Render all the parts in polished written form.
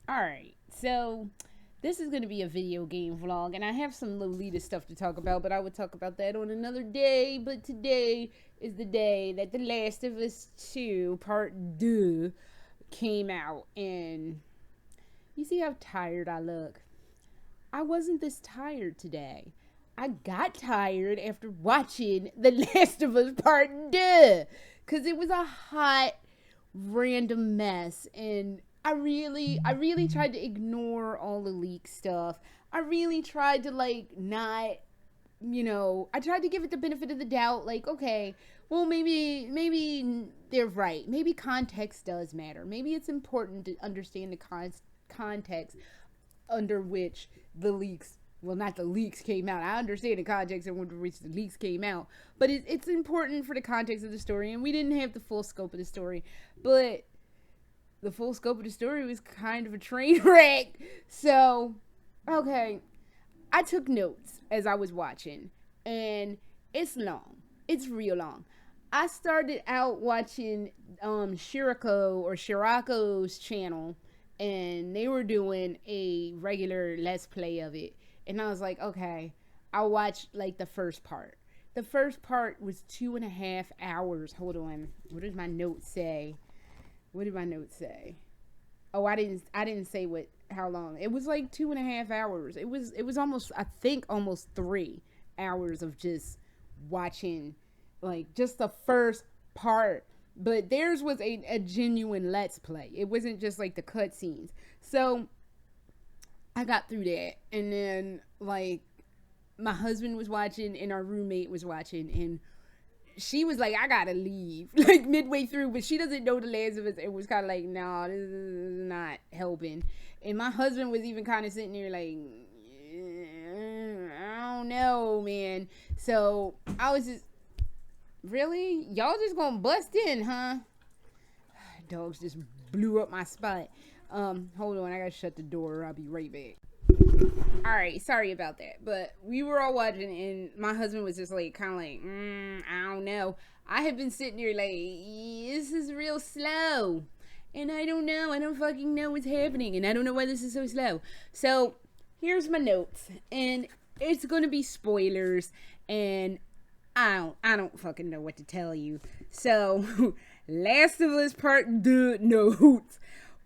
Alright, so this is going to be a video game vlog, and I have some Lolita stuff to talk about, but I would talk about that on another day. But today is the day that The Last of Us 2 Part Deux came out, and you see how tired I look? I wasn't this tired today. I got tired after watching The Last of Us Part Deux, because it was a hot, random mess, and I really tried to ignore all the leak stuff. I really tried to not, I tried to give it the benefit of the doubt. Like, okay, well, maybe they're right. Maybe context does matter. Maybe it's important to understand the context under which the leaks. Well, not the leaks came out. I understand the context in which the leaks came out, but it's important for the context of the story, and we didn't have the full scope of the story, but the full scope of the story was kind of a train wreck. So, okay, I took notes as I was watching, and it's long. It's real long. I started out watching Shirrako's channel, and they were doing a regular Let's Play of it. And I was like, okay, I'll watch like the first part. The first part was 2.5 hours. Hold on. What did my notes say? What did my notes say? Oh, I didn't say how long. It was like 2.5 hours. It was almost, I think, almost 3 hours of just watching, like, just the first part. But theirs was a genuine Let's Play. It wasn't just like the cutscenes. So I got through that, and then like my husband was watching and our roommate was watching, and she was like, I gotta leave, like midway through, but she doesn't know The Last of Us. It was kind of like, no, this is not helping. And my husband was even kind of sitting there like, I don't know, man. So I was just, really? Y'all just gonna bust in, huh? Dogs just blew up my spot. Hold on, I gotta shut the door. I'll be right back. Alright, sorry about that. But we were all watching, and my husband was just like, kind of like, I don't know. I had been sitting there like, this is real slow. And I don't know. I don't fucking know what's happening. And I don't know why this is so slow. So, here's my notes. And it's gonna be spoilers. And I don't fucking know what to tell you. So, Last of Us Part 2 notes.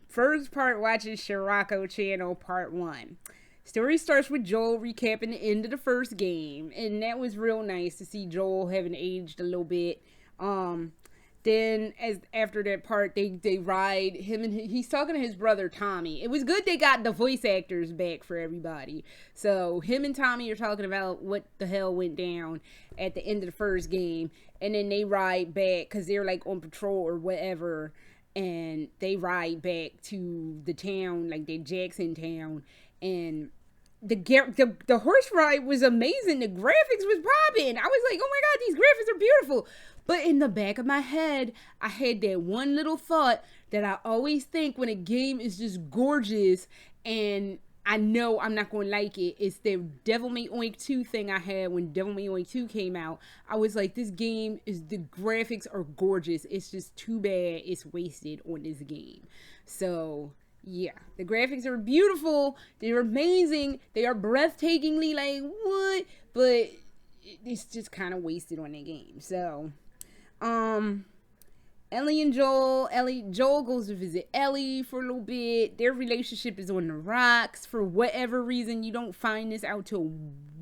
First part, watching Shirrako channel part 1. Story starts with Joel recapping the end of the first game, and that was real nice to see Joel having aged a little bit. Then after that part, they ride him, and he's talking to his brother Tommy. It was good they got the voice actors back for everybody. So him and Tommy are talking about what the hell went down at the end of the first game, and then they ride back because they're like on patrol or whatever, and they ride back to the town, like the Jackson town, and the horse ride was amazing. The graphics was popping. I was like, oh my god, these graphics are beautiful. But in the back of my head, I had that one little thought that I always think when a game is just gorgeous and I know I'm not going to like it. It's the Devil May Oink 2 thing I had when Devil May Oink 2 came out. I was like, the graphics are gorgeous. It's just too bad it's wasted on this game. So, yeah. The graphics are beautiful. They're amazing. They are breathtakingly like, what? But it's just kind of wasted on the game. So, Ellie and Joel goes to visit Ellie for a little bit. Their relationship is on the rocks for whatever reason. You don't find this out till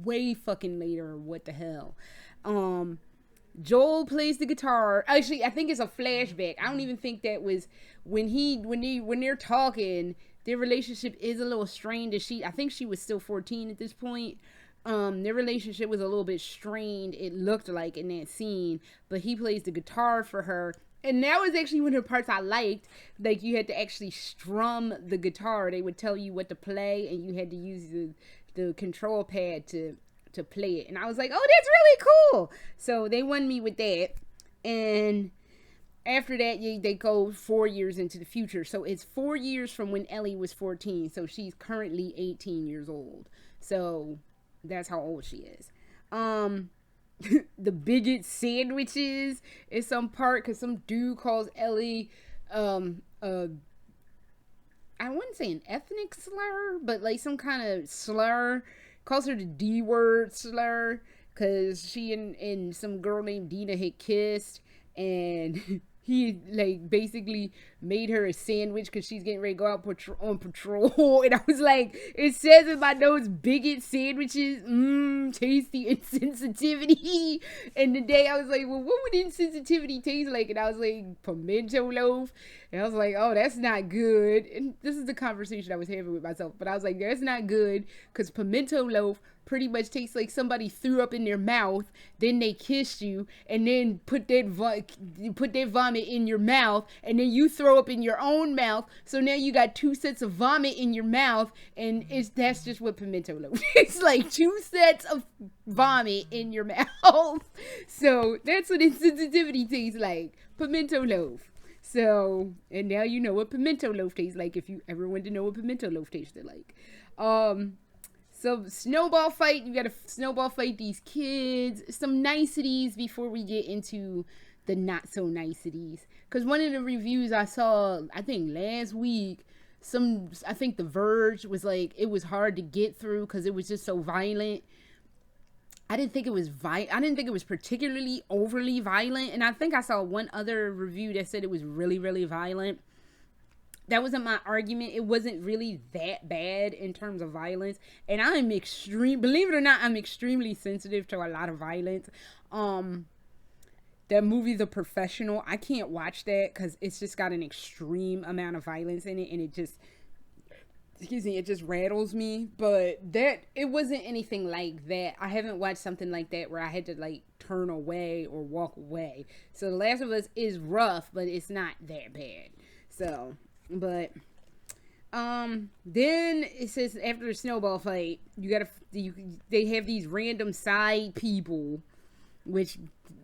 way fucking later. What the hell? Joel plays the guitar. Actually, I think it's a flashback. I don't even think that was when they're talking. Their relationship is a little strained. I think she was still 14 at this point. Their relationship was a little bit strained, it looked like, in that scene. But he plays the guitar for her. And that was actually one of the parts I liked. Like, you had to actually strum the guitar. They would tell you what to play, and you had to use the control pad to play it. And I was like, oh, that's really cool. So they won me with that. And after that, they go 4 years into the future. So it's 4 years from when Ellie was 14. So she's currently 18 years old. So that's how old she is. The bigot sandwiches in some part, because some dude calls Ellie I I wouldn't say an ethnic slur, but like some kind of slur. Calls her the D word slur because she and some girl named Dina had kissed, and he like basically made her a sandwich because she's getting ready to go out on patrol. And I was like, it says in my notes, bigot sandwiches, tasty insensitivity. And the day I was like, well, what would insensitivity taste like? And I was like, pimento loaf. And I was like, oh, that's not good. And this is the conversation I was having with myself. But I was like, that's not good because pimento loaf pretty much tastes like somebody threw up in their mouth, then they kissed you, and then put that vomit in your mouth, and then you throw up in your own mouth. So now you got 2 sets of vomit in your mouth, and that's just what pimento loaf. It's like 2 sets of vomit in your mouth. So that's what insensitivity tastes like. Pimento loaf. So, and now you know what pimento loaf tastes like if you ever wanted to know what pimento loaf tasted like. So snowball fight, you gotta snowball fight these kids. Some niceties before we get into the not so niceties. Because one of the reviews I saw, I think last week, I think The Verge was like, it was hard to get through because it was just so violent. I didn't think it was particularly overly violent. And I think I saw one other review that said it was really, really violent. That wasn't my argument. It wasn't really that bad in terms of violence. And believe it or not, I'm extremely sensitive to a lot of violence. That movie, The Professional, I can't watch that because it's just got an extreme amount of violence in it. And it just rattles me. But it wasn't anything like that. I haven't watched something like that where I had to like turn away or walk away. So The Last of Us is rough, but it's not that bad. So... But then it says after the snowball fight, they have these random side people, which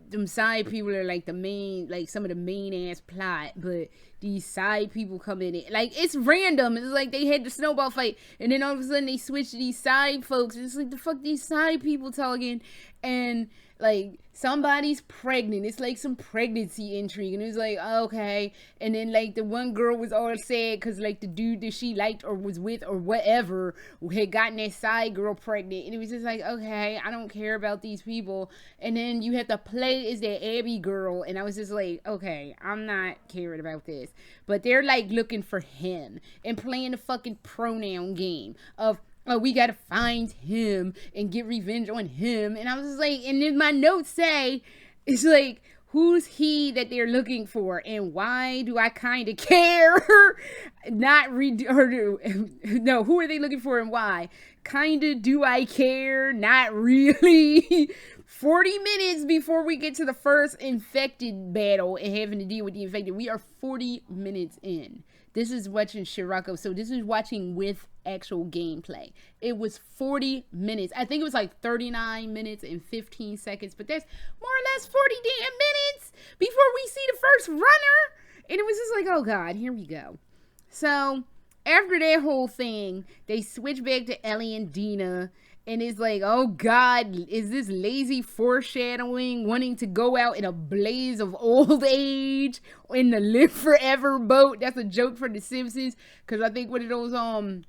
them side people are like some of the main ass plot, but these side people come in it. Like, it's random. It's like they had the snowball fight, and then all of a sudden they switch to these side folks. It's like, the fuck these side people talking, and like somebody's pregnant. It's like some pregnancy intrigue, and it was like, okay. And then like the one girl was all sad because like the dude that she liked or was with or whatever had gotten that side girl pregnant, and it was just like, okay, I don't care about these people. And then you have to play as that Abby girl, and I was just like, okay, I'm not caring about this. But they're like looking for him and playing the fucking pronoun game of, oh, we gotta find him and get revenge on him. And I was just like, and then my notes say, it's like, who's he that they're looking for, and why do I kind of care? No, who are they looking for and why? Kinda do I care? Not really. 40 minutes before we get to the first infected battle and having to deal with the infected. We are 40 minutes in. This is watching Shirrako, so this is watching with actual gameplay. It was 40 minutes. I think it was like 39 minutes and 15 seconds, but that's more or less 40 damn minutes before we see the first runner. And it was just like, oh God, here we go. So after that whole thing, they switch back to Ellie and Dina. And it's like, oh God, is this lazy foreshadowing, wanting to go out in a blaze of old age in the live forever boat? That's a joke for The Simpsons. Because I think one of those, oh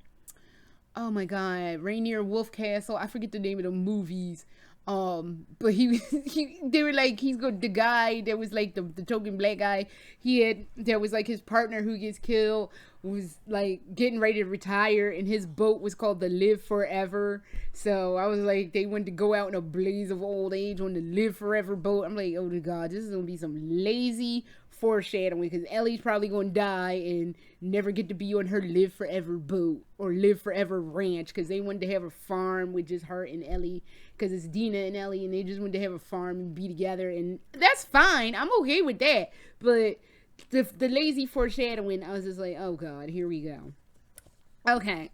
my God, Rainier Wolfcastle, I forget the name of the movies. But they were like, the guy that was like the token black guy, there was like his partner who gets killed, was like getting ready to retire, and his boat was called the Live Forever. So I was like, they wanted to go out in a blaze of old age on the Live Forever boat. I'm like, oh God, this is gonna be some lazy foreshadowing, because Ellie's probably gonna die and never get to be on her Live Forever boat or Live Forever ranch, because they wanted to have a farm with just her and Ellie, because it's Dina and Ellie, and they just wanted to have a farm and be together, and that's fine. I'm okay with that. But the lazy foreshadowing, I was just like, oh God, here we go. Okay.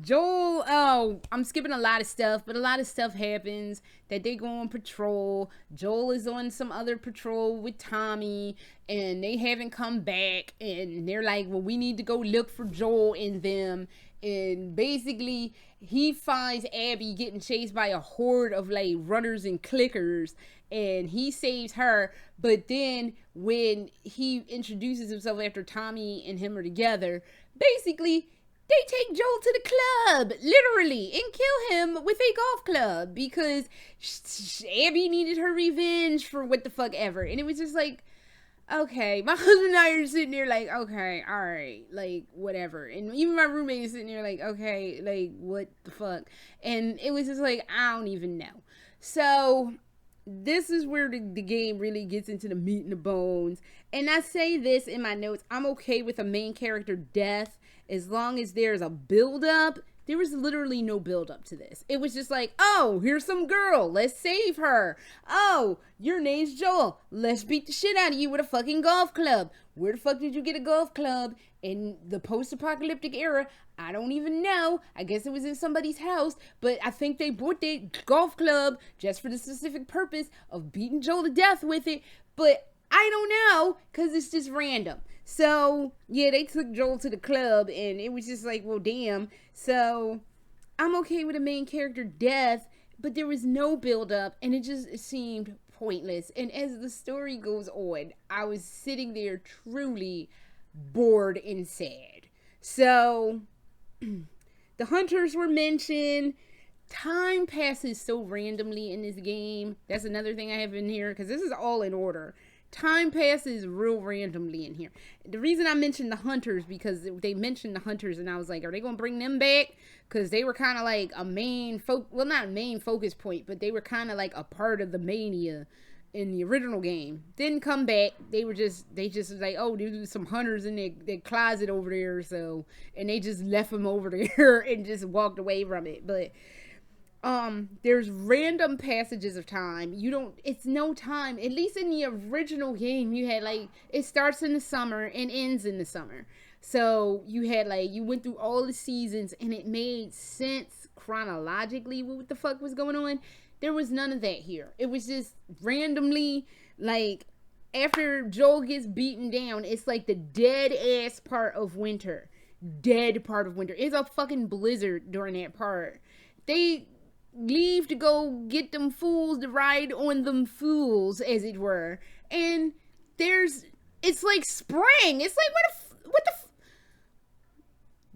Joel, I'm skipping a lot of stuff, but a lot of stuff happens that they go on patrol. Joel is on some other patrol with Tommy, and they haven't come back, and they're like, well, we need to go look for Joel and them. And basically he finds Abby getting chased by a horde of like runners and clickers, and he saves her. But then when he introduces himself after Tommy and him are together, basically they take Joel to the club, literally, and kill him with a golf club because Abby needed her revenge for what the fuck ever. And it was just like, okay, my husband and I are sitting there like, okay, all right, like, whatever. And even my roommate is sitting there like, okay, like, what the fuck? And it was just like, I don't even know. So this is where the game really gets into the meat and the bones. And I say this in my notes, I'm okay with a main character death as long as there's a build-up. There was literally no build-up to this. It was just like, oh, here's some girl. Let's save her. Oh, your name's Joel. Let's beat the shit out of you with a fucking golf club. Where the fuck did you get a golf club in the post-apocalyptic era? I don't even know. I guess it was in somebody's house. But I think they bought that golf club just for the specific purpose of beating Joel to death with it. But I don't know, because it's just random. So, yeah, they took Joel to the club, and it was just like, well, damn. So, I'm okay with a main character death, but there was no build-up, and it seemed pointless. And as the story goes on, I was sitting there truly bored and sad. So, the hunters were mentioned. Time passes so randomly in this game. That's another thing I have in here, because this is all in order. Time passes real randomly in here. The reason I mentioned the hunters, because they mentioned the hunters, and I was like, are they going to bring them back? Because they were kind of like a main, well, not a main focus point, but they were kind of like a part of the mania in the original game. Didn't come back. They just was like, oh, there's some hunters in their closet over there, so, and they just left them over there and just walked away from it. But there's random passages of time. It's no time. At least in the original game, you had like, it starts in the summer and ends in the summer. So you had like, you went through all the seasons and it made sense chronologically what the fuck was going on. There was none of that here. It was just randomly, like, after Joel gets beaten down, it's like the dead ass part of winter. Dead part of winter. It's a fucking blizzard during that part. They leave to go get them fools to ride on them fools, as it were, and it's like spring. It's like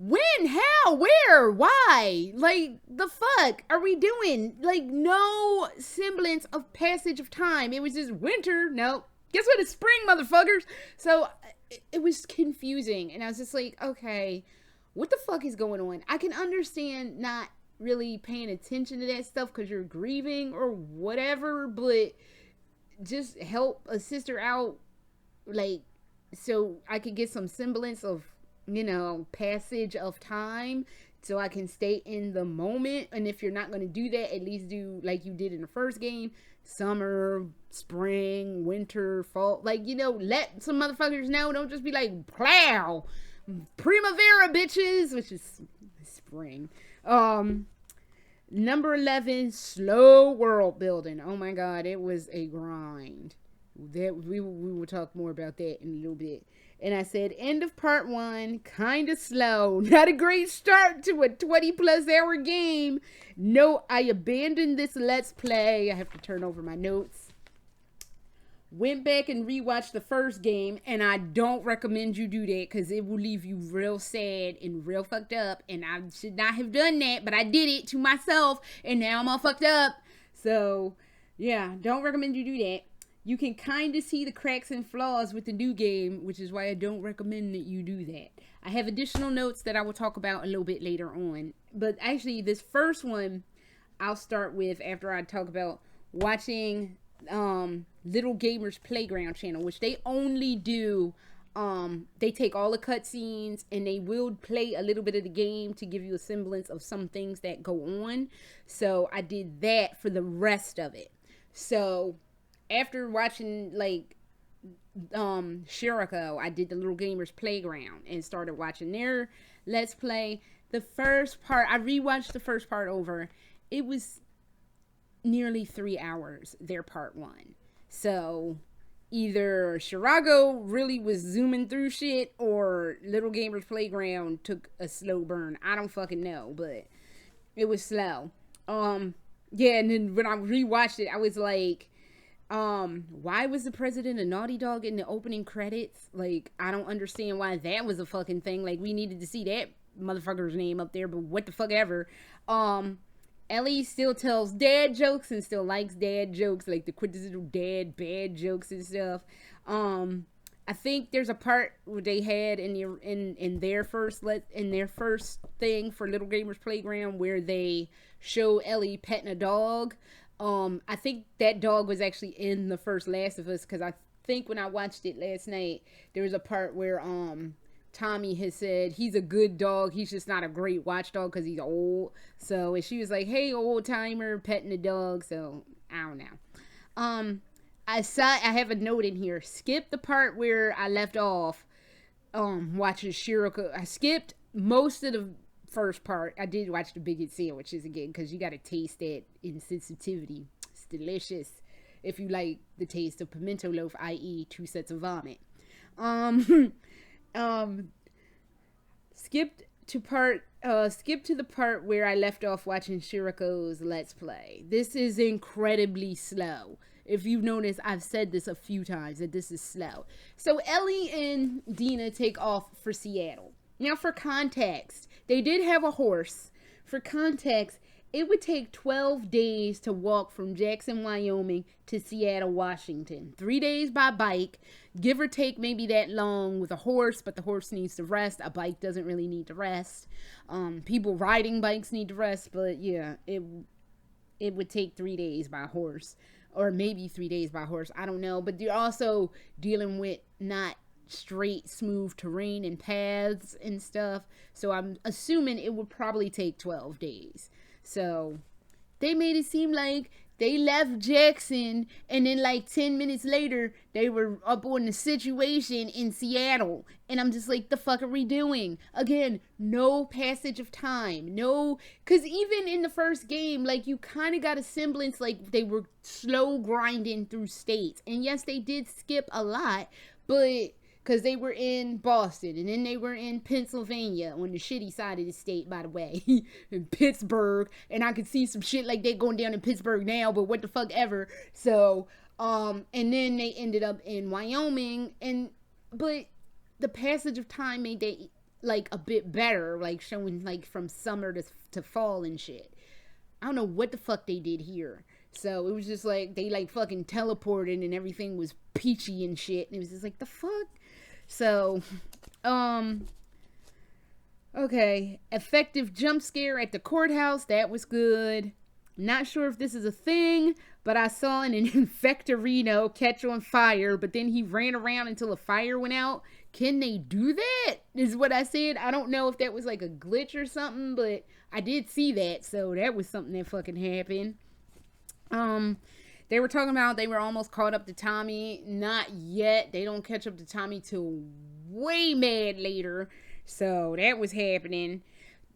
when, how, where, why, like, the fuck are we doing? Like, no semblance of passage of time. It was just winter. No, guess what, it's spring, motherfuckers. So it was confusing, and I was just like, okay, what the fuck is going on? I can understand not really paying attention to that stuff because you're grieving or whatever, but just help a sister out, like, so I could get some semblance of, passage of time, so I can stay in the moment. And if you're not going to do that, at least do like you did in the first game: summer, spring, winter, fall. Like, let some motherfuckers know. Don't just be like, plow, primavera, bitches, which is spring. Number 11, slow world building. Oh my god, it was a grind. That we will talk more about that in a little bit. And I said, end of part 1, kind of slow. Not a great start to a 20 plus hour game. No, I abandoned this let's play. I have to turn over my notes. Went back and rewatched the first game, and I don't recommend you do that because it will leave you real sad and real fucked up, and I should not have done that, but I did it to myself, and now I'm all fucked up. So, yeah, don't recommend you do that. You can kind of see the cracks and flaws with the new game, which is why I don't recommend that you do that. I have additional notes that I will talk about a little bit later on, but actually this first one I'll start with after I talk about watching Little Gamers Playground channel, which they only do, they take all the cutscenes and they will play a little bit of the game to give you a semblance of some things that go on. So I did that for the rest of it. So after watching like Shirrako, I did the Little Gamers Playground and started watching their let's play. The first part, I rewatched the first part over. It was nearly 3 hours, their part 1. So either Shirrako really was zooming through shit or Little Gamers Playground took a slow burn. I don't fucking know, but it was slow. Yeah, and then when I rewatched it, I was like, Why was the president a naughty dog in the opening credits? Like, I don't understand why that was a fucking thing. Like, we needed to see that motherfucker's name up there, but what the fuck ever. Ellie still tells dad jokes and still likes dad jokes, like the quintessential dad bad jokes and stuff. I think there's a part where they had in their first thing for Little Gamers Playground where they show Ellie petting a dog. I think that dog was actually in the first Last of Us, because I think when I watched it last night, there was a part where Tommy has said he's a good dog, he's just not a great watchdog because he's old. So and she was like, "Hey, old timer, petting the dog." So I don't know. I have a note in here. Skip the part where I left off. Watching Shirrako. I skipped most of the first part. I did watch the Bigot sandwiches again because you got to taste that insensitivity. It's delicious if you like the taste of pimento loaf, i.e., 2 sets of vomit. Skip to the part where I left off watching Shirrako's Let's Play. This is incredibly slow. If you've noticed, I've said this a few times that this is slow. So Ellie and Dina take off for Seattle. Now, for context, they did have a horse. For context, it would take 12 days to walk from Jackson, Wyoming to Seattle, Washington. 3 days by bike, give or take maybe that long with a horse, but the horse needs to rest. A bike doesn't really need to rest. People riding bikes need to rest, but yeah, it would take 3 days by horse. Or maybe 3 days by horse. I don't know. But you're also dealing with not straight, smooth terrain and paths and stuff. So I'm assuming it would probably take 12 days. So they made it seem like they left Jackson and then like 10 minutes later they were up on the situation in Seattle. And I'm just like, the fuck are we doing? Again, no passage of time. No, because even in the first game, like you kind of got a semblance like they were slow grinding through states. And yes, they did skip a lot, but because they were in Boston and then they were in Pennsylvania on the shitty side of the state, by the way, in Pittsburgh. And I could see some shit like that going down in Pittsburgh now, but what the fuck ever. So, and then they ended up in Wyoming, but the passage of time made that like a bit better, like showing like from summer to fall and shit. I don't know what the fuck they did here. So it was just like they like fucking teleported and everything was peachy and shit. And it was just like, the fuck? So, okay. Effective jump scare at the courthouse. That was good. Not sure if this is a thing, but I saw an Infectorino catch on fire, but then he ran around until the fire went out. Can they do that? Is what I said. I don't know if that was like a glitch or something, but I did see that. So that was something that fucking happened. They were talking about they were almost caught up to Tommy. Not yet. They don't catch up to Tommy till way mad later. So that was happening.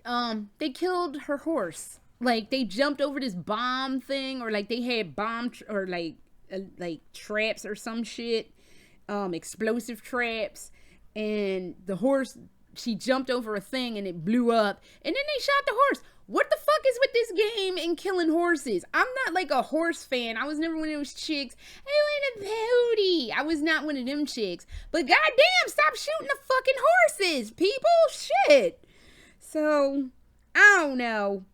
They killed her horse. Like they jumped over this bomb thing, or like they had or like traps or some shit. Explosive traps. And the horse, she jumped over a thing and it blew up. And then they shot the horse. What the fuck is with this game and killing horses? I'm not like a horse fan. I was never one of those chicks. I want a pony. I was not one of them chicks. But goddamn, stop shooting the fucking horses, people. Shit. So, I don't know.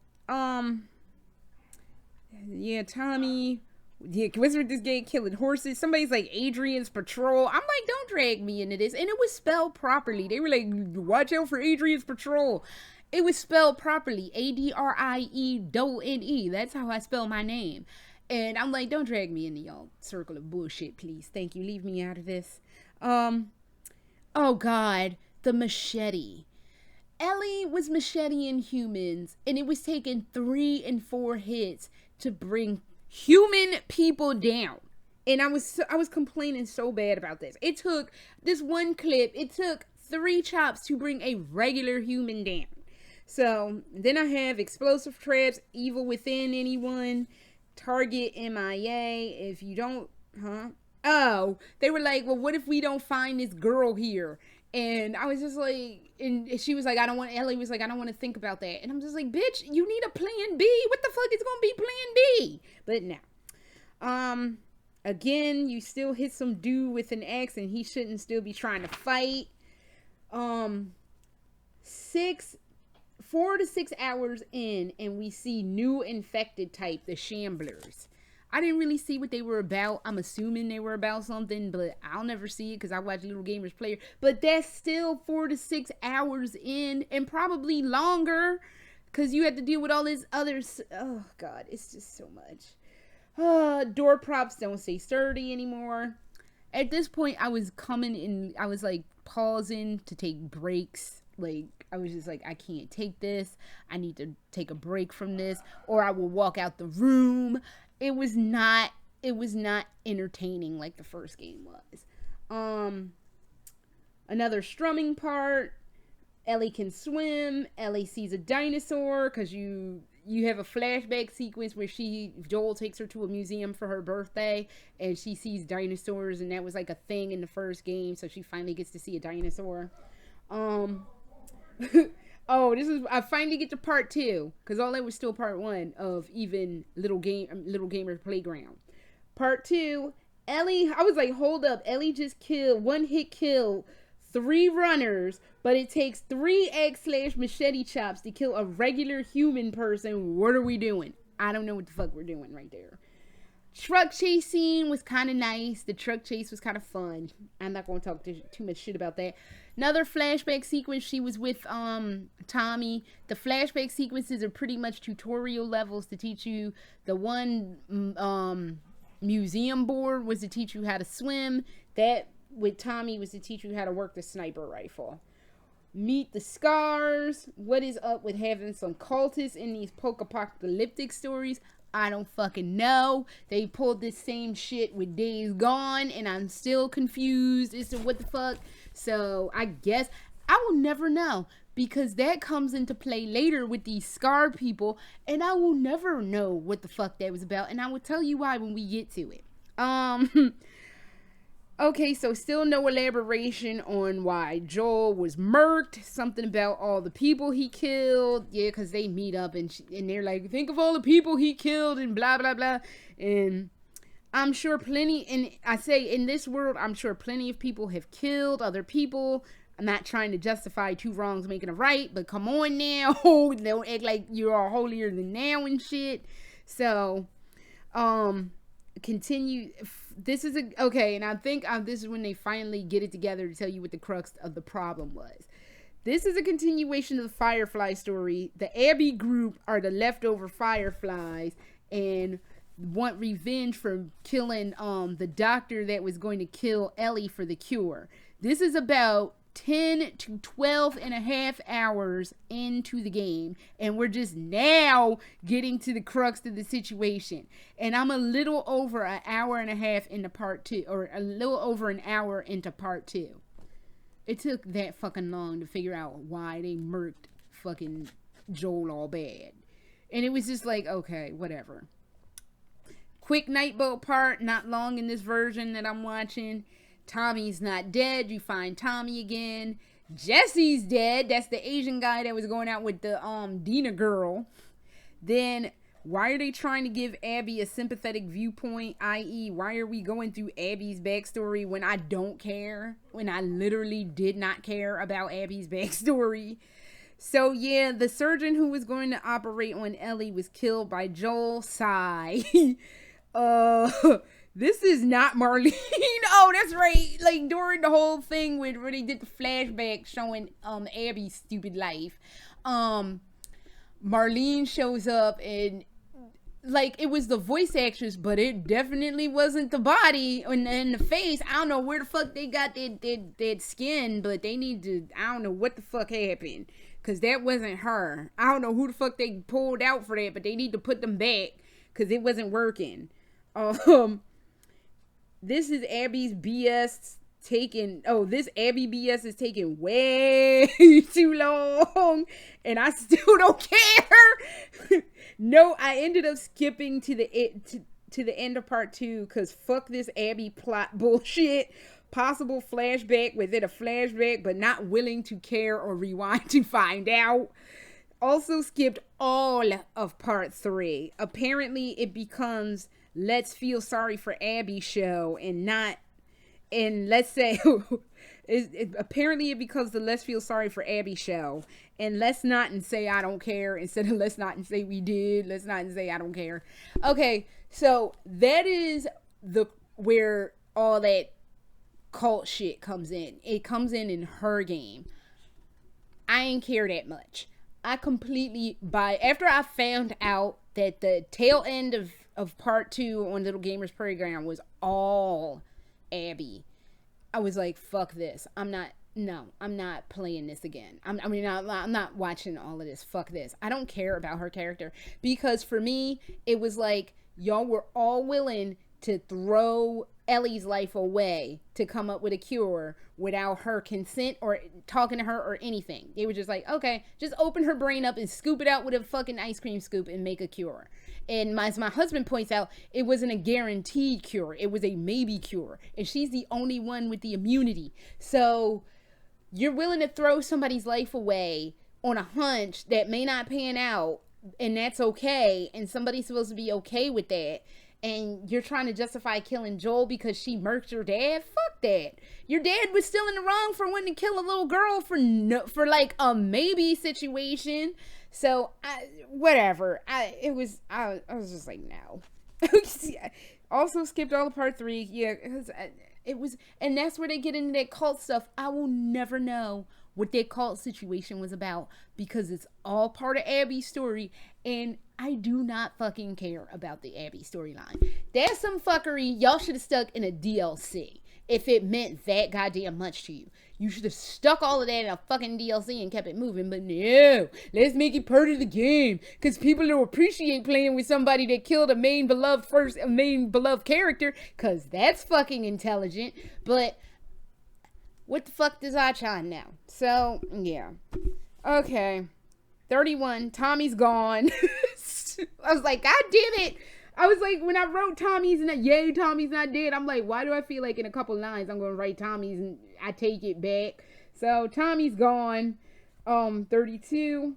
Yeah, Tommy. Yeah, what's with this game killing horses? Somebody's like Adrian's Patrol. I'm like, don't drag me into this. And it was spelled properly. They were like, watch out for Adrian's Patrol. It was spelled properly. Adriene. That's how I spell my name. And I'm like, don't drag me into y'all circle of bullshit, please. Thank you. Leave me out of this. Oh God, the machete. Ellie was macheteing humans, and it was taking 3 and 4 hits to bring human people down. And I was complaining so bad about this. It took this one clip. It took 3 chops to bring a regular human down. So then I have explosive traps, evil within anyone, target MIA. If you don't, Oh, they were like, well, what if we don't find this girl here? And I was just like, and she was like, Ellie was like, I don't want to think about that. And I'm just like, bitch, you need a plan B. What the fuck is going to be plan B? But no. Again, you still hit some dude with an axe and he shouldn't still be trying to fight. 4 to 6 hours in, and we see new infected type, the Shamblers. I didn't really see what they were about. I'm assuming they were about something, but I'll never see it because I watch Little Gamers Player. But that's still 4 to 6 hours in, and probably longer, because you had to deal with all this others. Oh God, it's just so much. Door props don't stay sturdy anymore. At this point, I was coming in. I was like pausing to take breaks. Like, I was just like, I can't take this. I need to take a break from this, or I will walk out the room. It was not entertaining like the first game was. Another strumming part. Ellie can swim. Ellie sees a dinosaur because you have a flashback sequence where Joel takes her to a museum for her birthday and she sees dinosaurs, and that was like a thing in the first game, so she finally gets to see a dinosaur. I finally get to part 2 because all that was still part 1 of even Little Gamer Playground. Part 2, Ellie, I was like, hold up, Ellie just killed, one hit kill 3 runners, but it takes 3 egg/machete chops to kill a regular human person. What are we doing? I don't know what the fuck we're doing right there. Truck chase scene was kind of nice. The truck chase was kind of fun. I'm not going to talk too much shit about that. Another flashback sequence, she was with Tommy. The flashback sequences are pretty much tutorial levels to teach you. The one museum board was to teach you how to swim. That with Tommy was to teach you how to work the sniper rifle. Meet the Scars. What is up with having some cultists in these post-apocalyptic stories? I don't fucking know. They pulled this same shit with Days Gone, and I'm still confused as to what the fuck. So I guess I will never know, because that comes into play later with these Scar people, and I will never know what the fuck that was about, and I will tell you why when we get to it. Okay, so still no elaboration on why Joel was murked. Something about all the people he killed. Yeah, because they meet up and they're like, think of all the people he killed and blah, blah, blah. And I'm sure plenty, and I say in this world, I'm sure plenty of people have killed other people. I'm not trying to justify 2 wrongs making a right, but come on now. Don't act like you're all holier than thou and shit. So, continue. This is okay, and I think this is when they finally get it together to tell you what the crux of the problem was. This is a continuation of the Firefly story. The Abby group are the leftover Fireflies and want revenge for killing the doctor that was going to kill Ellie for the cure. This is about 10 to 12 and a half hours into the game, and we're just now getting to the crux of the situation, and I'm a little over an hour and a half into part 2, or a little over an hour into part 2. It took that fucking long to figure out why they murked fucking Joel all bad, and it was just like, okay, whatever. Quick night boat part, not long in this version that I'm watching. Tommy's not dead. You find Tommy again. Jesse's dead. That's the Asian guy that was going out with the Dina girl. Then why are they trying to give Abby a sympathetic viewpoint? I.e., why are we going through Abby's backstory when I don't care? When I literally did not care about Abby's backstory. So yeah, the surgeon who was going to operate on Ellie was killed by Joel. Sigh. This is not Marlene. Oh, that's right. Like during the whole thing where they did the flashback showing Abby's stupid life, Marlene shows up and like it was the voice actress, but it definitely wasn't the body and the face. I don't know where the fuck they got that skin, but they need to. I don't know what the fuck happened, because that wasn't her. I don't know who the fuck they pulled out for that, but they need to put them back because it wasn't working. This is Abby's BS this Abby BS is taking way too long, and I still don't care. No, I ended up skipping to the end of part 2 because fuck this Abby plot bullshit. Possible flashback within a flashback, but not willing to care or rewind to find out. Also skipped all of part 3. Apparently it becomes let's feel sorry for Abby show and not, and let's say, apparently it becomes the let's feel sorry for Abby show, and let's not and say I don't care instead of let's not and say we did, let's not and say I don't care. Okay, so that is where all that cult shit comes in. It comes in her game. I ain't care that much. I completely after I found out that the tail end of part 2 on Little Gamers Playground was all Abby, I was like, fuck this. I'm not playing this again. I'm not watching all of this. Fuck this. I don't care about her character, because for me, it was like, y'all were all willing to throw Ellie's life away to come up with a cure without her consent or talking to her or anything. They were just like, okay, just open her brain up and scoop it out with a fucking ice cream scoop and make a cure. And as my husband points out, it wasn't a guaranteed cure. It was a maybe cure. And she's the only one with the immunity. So you're willing to throw somebody's life away on a hunch that may not pan out, and that's okay, and somebody's supposed to be okay with that, and you're trying to justify killing Joel because she murked your dad? Fuck that. Your dad was still in the wrong for wanting to kill a little girl for like a maybe situation. So whatever. I was just like, no. Also skipped all of part 3. Yeah, it was, and that's where they get into that cult stuff. I will never know what that cult situation was about, because it's all part of Abby's story, and I do not fucking care about the Abby storyline. That's some fuckery y'all should have stuck in a DLC if it meant that goddamn much to you. You should have stuck all of that in a fucking DLC and kept it moving. But no, let's make it part of the game, because people will appreciate playing with somebody that killed a main beloved character, because that's fucking intelligent. But what the fuck does Achan now? So, yeah. Okay. 31. Tommy's gone. I was like, God damn it. I was like, when I wrote Tommy's not dead, I'm like, why do I feel like in a couple lines I'm going to write Tommy's and I take it back? So, Tommy's gone. 32.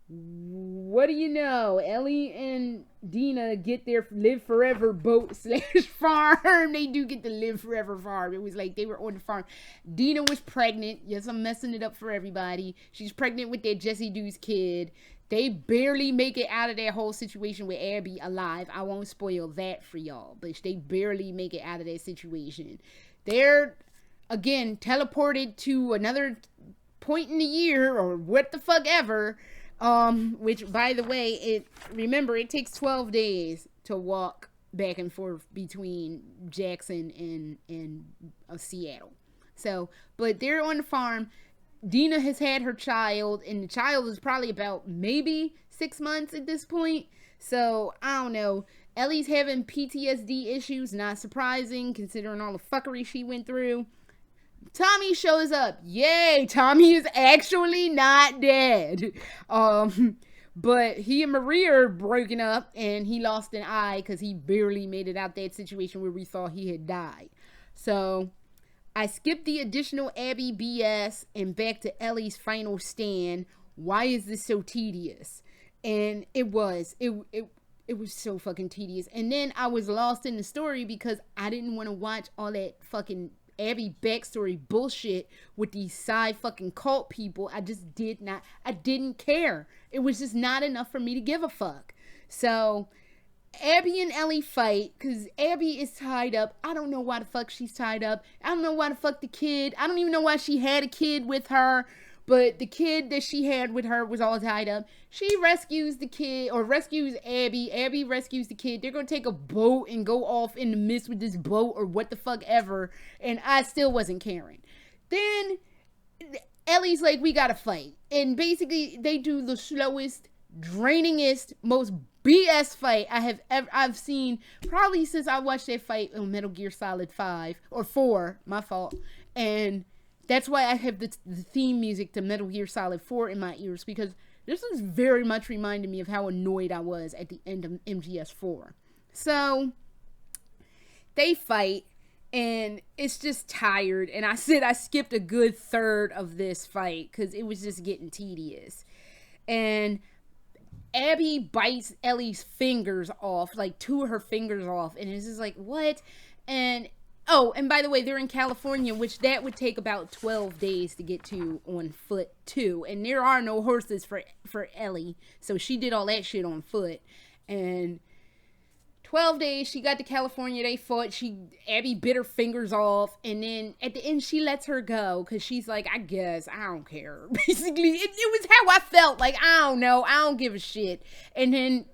What do you know? Ellie and Dina get their live forever boat / farm. They do get the live forever farm. It was like they were on the farm. Dina was pregnant. Yes, I'm messing it up for everybody. She's pregnant with that Jesse Dude's kid. They barely make it out of that whole situation with Abby alive. I won't spoil that for y'all, but they barely make it out of that situation. They're, again, teleported to another point in the year, or what the fuck ever. Which, by the way, remember, it takes 12 days to walk back and forth between Jackson and Seattle. So, but they're on the farm. Dina has had her child, and the child is probably about maybe 6 months at this point. So, I don't know. Ellie's having PTSD issues, not surprising, considering all the fuckery she went through. Tommy shows up. Yay, Tommy is actually not dead. But he and Maria are breaking up, and he lost an eye because he barely made it out that situation where we thought he had died. So I skipped the additional Abby BS and back to Ellie's final stand. Why is this so tedious? And it was so fucking tedious. And then I was lost in the story because I didn't want to watch all that fucking Abby backstory bullshit with these side fucking cult people. I didn't care. It was just not enough for me to give a fuck. So Abby and Ellie fight because Abby is tied up. I don't know why the fuck she's tied up. I don't know why the fuck the kid, I don't even know why she had a kid with her, but the kid that she had with her was all tied up. She rescues the kid, or rescues Abby. Abby rescues the kid. They're going to take a boat and go off in the mist with this boat or what the fuck ever. And I still wasn't caring. Then Ellie's like, we got to fight. And basically they do the slowest, drainingest, most BS fight I've seen probably since I watched that fight on Metal Gear Solid 5 or 4, my fault. And that's why I have the theme music to Metal Gear Solid 4 in my ears, because this was very much reminding me of how annoyed I was at the end of MGS4. So they fight, and it's just tired. And I said I skipped a good third of this fight because it was just getting tedious. And Abby bites Ellie's fingers off, like 2 of her fingers off, and it's just like, what? And oh, and by the way, they're in California, which that would take about 12 days to get to on foot too, and there are no horses for Ellie, so she did all that shit on foot. And 12 days, she got to California, they fought, Abby bit her fingers off, and then at the end, she lets her go, because she's like, I guess, I don't care. Basically, it was how I felt, like, I don't know, I don't give a shit. And then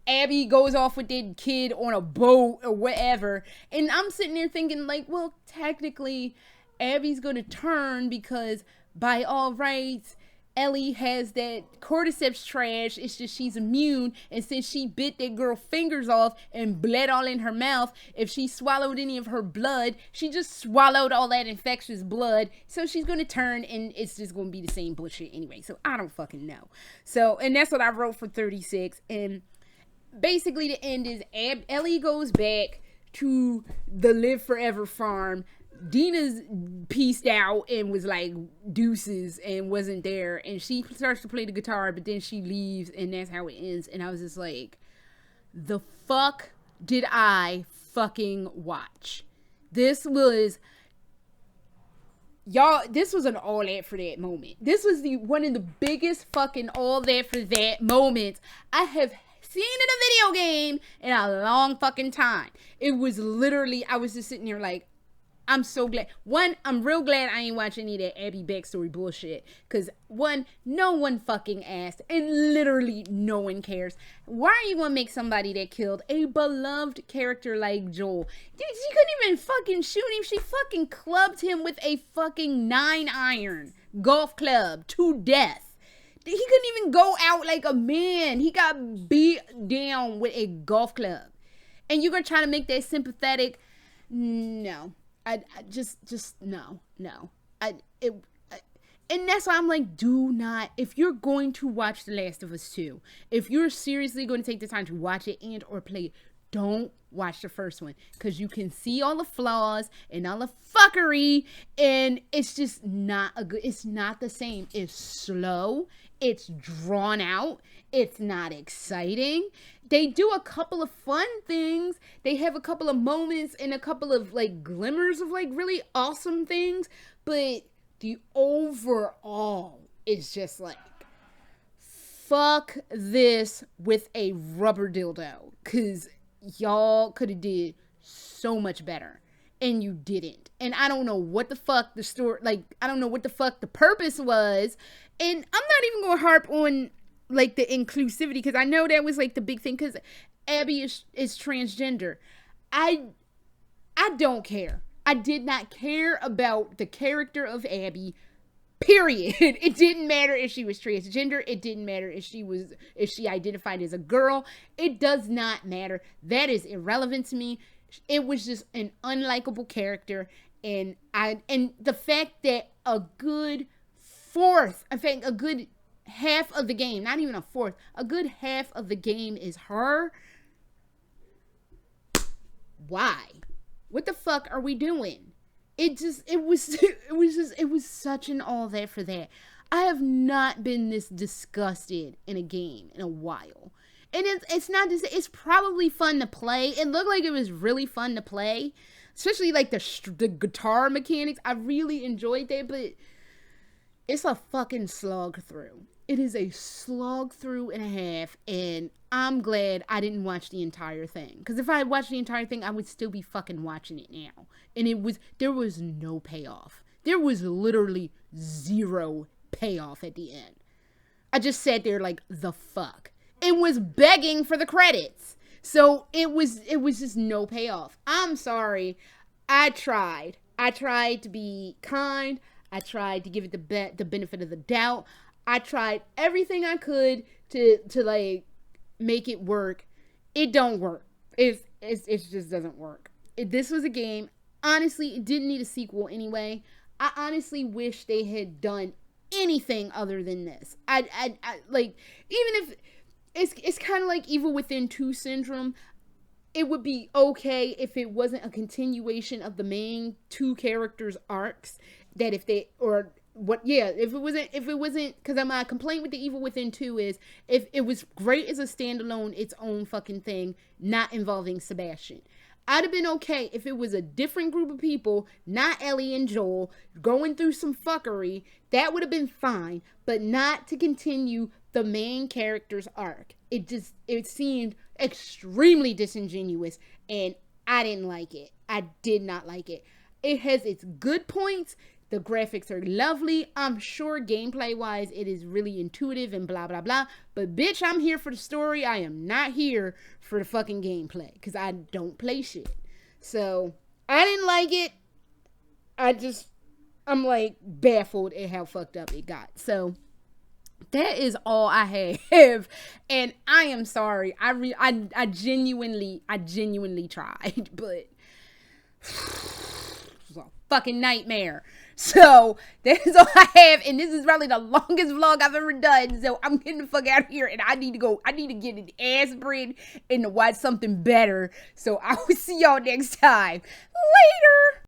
Abby goes off with that kid on a boat, or whatever, and I'm sitting there thinking, like, well, technically, Abby's gonna turn, because by all rights, Ellie has that cordyceps trash. It's just she's immune. And since she bit that girl's fingers off and bled all in her mouth, if she swallowed any of her blood, she just swallowed all that infectious blood. So she's going to turn and it's just going to be the same bullshit anyway. So I don't fucking know. So, and that's what I wrote for 36. And basically the end is Ellie goes back to the Live Forever farm. Dina's pieced out and was like deuces and wasn't there, and she starts to play the guitar, but then she leaves, and that's how it ends. And I was just like, the fuck did I fucking watch? This was, y'all, this was an all that for that moment. This was one of the biggest fucking all that for that moments I have seen in a video game in a long fucking time. It was literally, I was just sitting there like, I'm so glad. One, I'm real glad I ain't watching any of that Abby backstory bullshit. Because, one, no one fucking asked. And literally no one cares. Why are you going to make somebody that killed a beloved character like Joel? Dude, she couldn't even fucking shoot him. She fucking clubbed him with a fucking 9-iron golf club to death. He couldn't even go out like a man. He got beat down with a golf club. And you're going to try to make that sympathetic? No. I just no. And that's why I'm like, do not, if you're going to watch The Last of Us 2, if you're seriously going to take the time to watch it and or play it, don't watch the first one, because you can see all the flaws and all the fuckery, and it's just not it's not the same. It's slow, it's drawn out, it's not exciting. They do a couple of fun things. They have a couple of moments and a couple of like glimmers of like really awesome things. But the overall is just like, fuck this with a rubber dildo. Because y'all could have did so much better. And you didn't. And I don't know what the fuck the story, like, I don't know what the fuck the purpose was. And I'm not even going to harp on like the inclusivity, because I know that was like the big thing, because Abby is transgender. I don't care. I did not care about the character of Abby, period. It didn't matter if she was transgender. It didn't matter if she identified as a girl. It does not matter. That is irrelevant to me. It was just an unlikable character, and the fact that a good half of the game, not even a fourth, a good half of the game is her. Why? What the fuck are we doing? It was such an all that for that. I have not been this disgusted in a game in a while. And it's not just, it's probably fun to play. It looked like it was really fun to play, especially like the guitar mechanics. I really enjoyed that, but it's a fucking slog through. It is a slog through and a half, and I'm glad I didn't watch the entire thing. Because if I had watched the entire thing, I would still be fucking watching it now. And there was no payoff. There was literally zero payoff at the end. I just sat there like, the fuck. It was begging for the credits. So it was just no payoff. I'm sorry. I tried. I tried to be kind. I tried to give it the benefit of the doubt. I tried everything I could to like make it work. It don't work. It just doesn't work. This was a game. Honestly, it didn't need a sequel anyway. I honestly wish they had done anything other than this. I like, even if it's kind of like Evil Within 2 syndrome. It would be okay if it wasn't a continuation of the main 2 characters' arcs. That if they, or if it wasn't, because my complaint with the Evil Within 2 is, if it was great as a standalone, its own fucking thing, not involving Sebastian. I'd have been okay if it was a different group of people, not Ellie and Joel, going through some fuckery. That would have been fine, but not to continue the main character's arc. It seemed extremely disingenuous, and I didn't like it. I did not like it. It has its good points. The graphics are lovely. I'm sure gameplay-wise it is really intuitive and blah, blah, blah. But bitch, I'm here for the story. I am not here for the fucking gameplay, because I don't play shit. So, I didn't like it. I'm like baffled at how fucked up it got. So, that is all I have. And I am sorry. I genuinely tried. But it was a fucking nightmare. So, that's all I have, and this is probably the longest vlog I've ever done, so I'm getting the fuck out of here, and I need to get an aspirin and to watch something better, so I will see y'all next time. Later!